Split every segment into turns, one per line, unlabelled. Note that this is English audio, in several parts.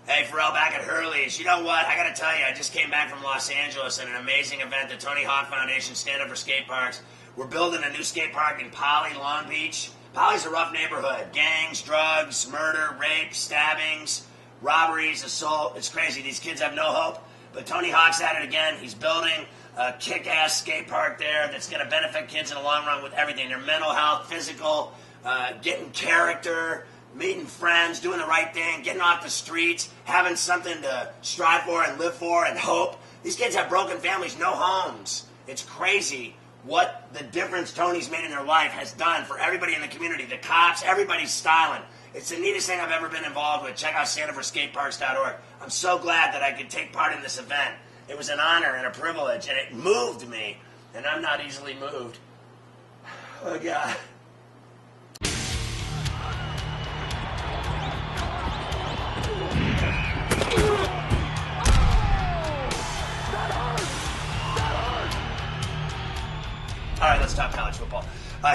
Hey, Ferrall, back at Hurley's. You know what? I got to tell you, I just came back from Los Angeles at an amazing event, the Tony Hawk Foundation Stand Up for Skate Parks. We're building a new skate park in Poly, Long Beach. Poly's a rough neighborhood. Gangs, drugs, murder, rape, stabbings, robberies, assault. It's crazy. These kids have no hope. But Tony Hawk's at it again. He's building a kick-ass skate park there that's going to benefit kids in the long run with everything. Their mental health, physical, getting character, meeting friends, doing the right thing, getting off the streets, having something to strive for and live for and hope. These kids have broken families, no homes. It's crazy what the difference Tony's made in their life has done for everybody in the community. The cops, everybody's styling. It's the neatest thing I've ever been involved with. Check out SantaForSkateParks.org. I'm so glad that I could take part in this event. It was an honor and a privilege, and it moved me, and I'm not easily moved. Oh, God. All right, let's talk college football.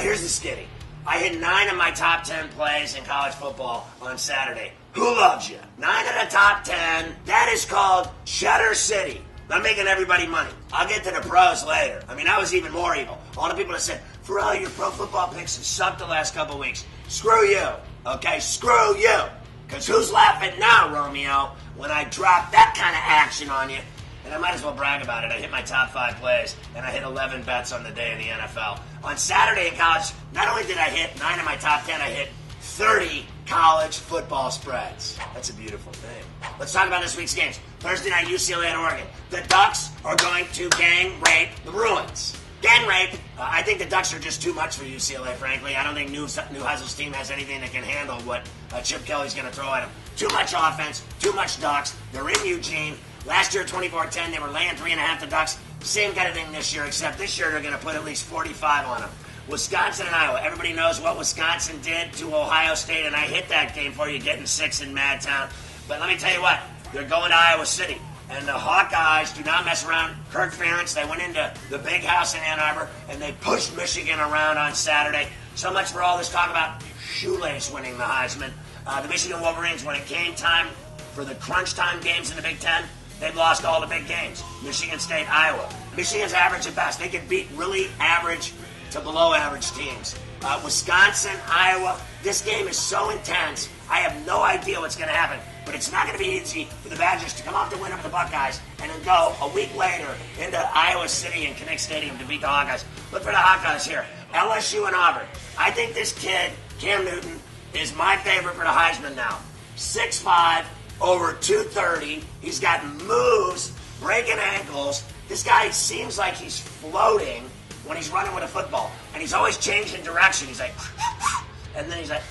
Here's the skitty. I hit 9 of my top 10 plays in college football on Saturday. Who loves you? 9 of the top 10. That is called Cheddar City. I'm making everybody money. I'll get to the pros later. I mean, I was even more evil. All the people that said, Ferrall, your pro football picks have sucked the last couple weeks. Screw you, okay? Screw you. Because who's laughing now, Romeo, when I drop that kind of action on you? And I might as well brag about it. I hit my top 5 plays, and I hit 11 bets on the day in the NFL. On Saturday in college, not only did I hit 9 of my top 10, I hit 30 college football spreads. That's a beautiful thing. Let's talk about this week's games. Thursday night, UCLA and Oregon. The Ducks are going to gang rape the Bruins. Gang rape. I think the Ducks are just too much for UCLA, frankly. I don't think Newhouse's team has anything that can handle what Chip Kelly's going to throw at them. Too much offense, too much Ducks. They're in Eugene. Last year, 24-10, they were laying 3.5 to Ducks. Same kind of thing this year, except this year they're going to put at least 45 on them. Wisconsin and Iowa. Everybody knows what Wisconsin did to Ohio State, and I hit that game for you, getting 6 in Madtown. But let me tell you what, they're going to Iowa City. And the Hawkeyes do not mess around. Kirk Ferentz, they went into the big house in Ann Arbor, and they pushed Michigan around on Saturday. So much for all this talk about Shoelace winning the Heisman. The Michigan Wolverines, when it came time for the crunch time games in the Big Ten, they've lost all the big games. Michigan State, Iowa. Michigan's average at best. They can beat really average to below average teams. Wisconsin, Iowa, this game is so intense, I have no idea what's going to happen. But it's not going to be easy for the Badgers to come off the win over the Buckeyes and then go a week later into Iowa City and Kinnick Stadium to beat the Hawkeyes. Look for the Hawkeyes here. LSU and Auburn. I think this kid, Cam Newton, is my favorite for the Heisman now. 6'5", over 230. He's got moves, breaking ankles. This guy seems like he's floating when he's running with a football. And he's always changing direction. He's like, and then he's like,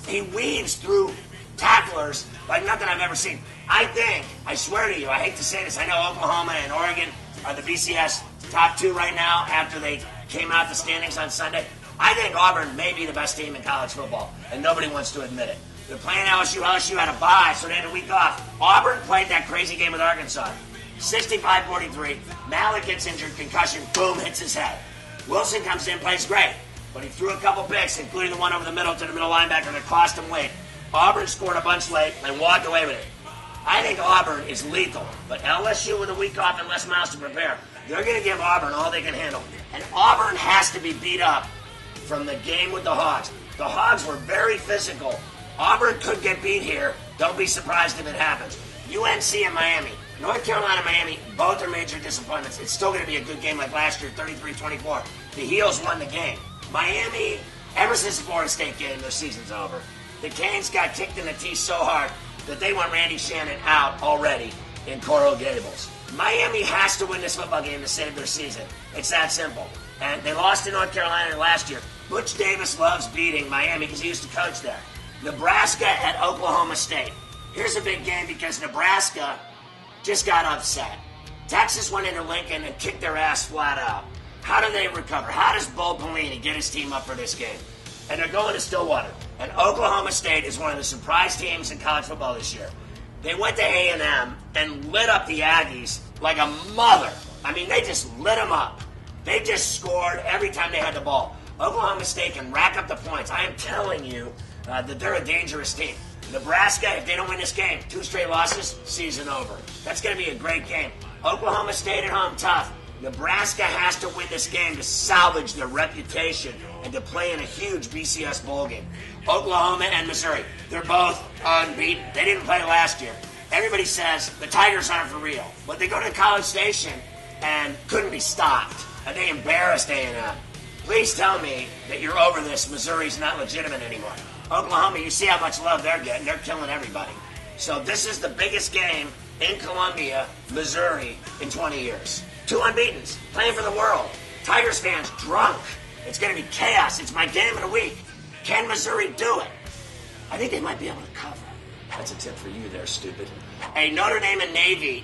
he weaves through tacklers like nothing I've ever seen. I swear to you, I hate to say this, I know Oklahoma and Oregon are the BCS top 2 right now after they came out the standings on Sunday. I think Auburn may be the best team in college football, and nobody wants to admit it. They're playing LSU. LSU had a bye, so they had a week off. Auburn played that crazy game with Arkansas. 65-43. Malik gets injured, concussion, boom, hits his head. Wilson comes in, plays great, but he threw a couple picks, including the one over the middle to the middle linebacker that cost him late. Auburn scored a bunch late and walked away with it. I think Auburn is lethal, but LSU with a week off and less miles to prepare, they're going to give Auburn all they can handle. And Auburn has to be beat up from the game with the Hogs. The Hogs were very physical. Auburn could get beat here. Don't be surprised if it happens. UNC and Miami. North Carolina and Miami, both are major disappointments. It's still going to be a good game like last year, 33-24. The Heels won the game. Miami, ever since the Florida State game, their season's over. The Canes got kicked in the teeth so hard that they want Randy Shannon out already in Coral Gables. Miami has to win this football game to save their season. It's that simple. And they lost to North Carolina last year. Butch Davis loves beating Miami because he used to coach there. Nebraska at Oklahoma State. Here's a big game because Nebraska just got upset. Texas went into Lincoln and kicked their ass flat out. How do they recover? How does Bo Pelini get his team up for this game? And they're going to Stillwater. And Oklahoma State is one of the surprise teams in college football this year. They went to A&M and lit up the Aggies like a mother. I mean, they just lit them up. They just scored every time they had the ball. Oklahoma State can rack up the points. I am telling you that they're a dangerous team. Nebraska, if they don't win this game, 2 straight losses, season over. That's going to be a great game. Oklahoma State at home, tough. Nebraska has to win this game to salvage their reputation and to play in a huge BCS bowl game. Oklahoma and Missouri, they're both unbeaten. They didn't play last year. Everybody says the Tigers aren't for real, but they go to College Station and couldn't be stopped. And they embarrassed A&M. Please tell me that you're over this. Missouri's not legitimate anymore. Oklahoma, you see how much love they're getting. They're killing everybody. So this is the biggest game in Columbia, Missouri, in 20 years. 2 unbeatens, playing for the world. Tigers fans drunk. It's going to be chaos. It's my game of the week. Can Missouri do it? I think they might be able to cover. That's a tip for you there, stupid. Hey, Notre Dame and Navy,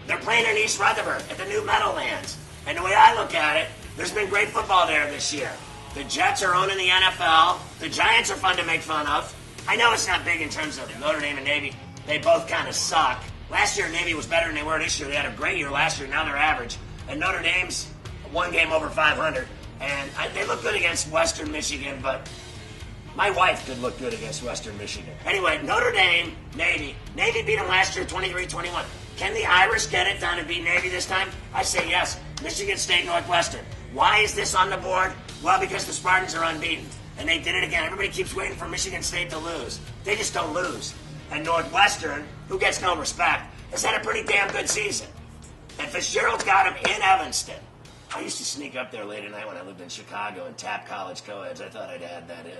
they're playing in East Rutherford at the new Meadowlands. And the way I look at it, there's been great football there this year. The Jets are owning the NFL. The Giants are fun to make fun of. I know it's not big in terms of Notre Dame and Navy. They both kind of suck. Last year, Navy was better than they were this year. They had a great year last year. Now they're average. And Notre Dame's 1 game over 500. And they look good against Western Michigan, but my wife could look good against Western Michigan. Anyway, Notre Dame, Navy. Navy beat them last year 23-21. Can the Irish get it done and beat Navy this time? I say yes. Michigan State, Northwestern. Why is this on the board? Well, because the Spartans are unbeaten. And they did it again. Everybody keeps waiting for Michigan State to lose. They just don't lose. And Northwestern, who gets no respect, has had a pretty damn good season. And Fitzgerald's got him in Evanston. I used to sneak up there late at night when I lived in Chicago and tap college co-eds. I thought I'd add that in.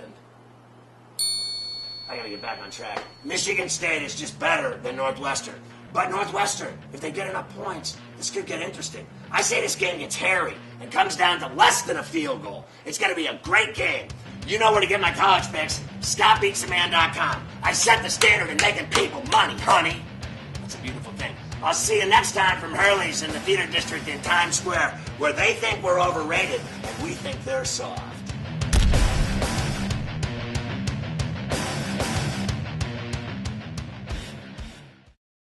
I gotta get back on track. Michigan State is just better than Northwestern. But Northwestern, if they get enough points, this could get interesting. I say this game gets hairy and comes down to less than a field goal. It's gonna be a great game. You know where to get my college picks. ScottBeatsTheMan.com. I set the standard in making people money, honey. That's a beautiful thing. I'll see you next time from Hurley's in the Theater District in Times Square, where they think we're overrated and we think they're soft.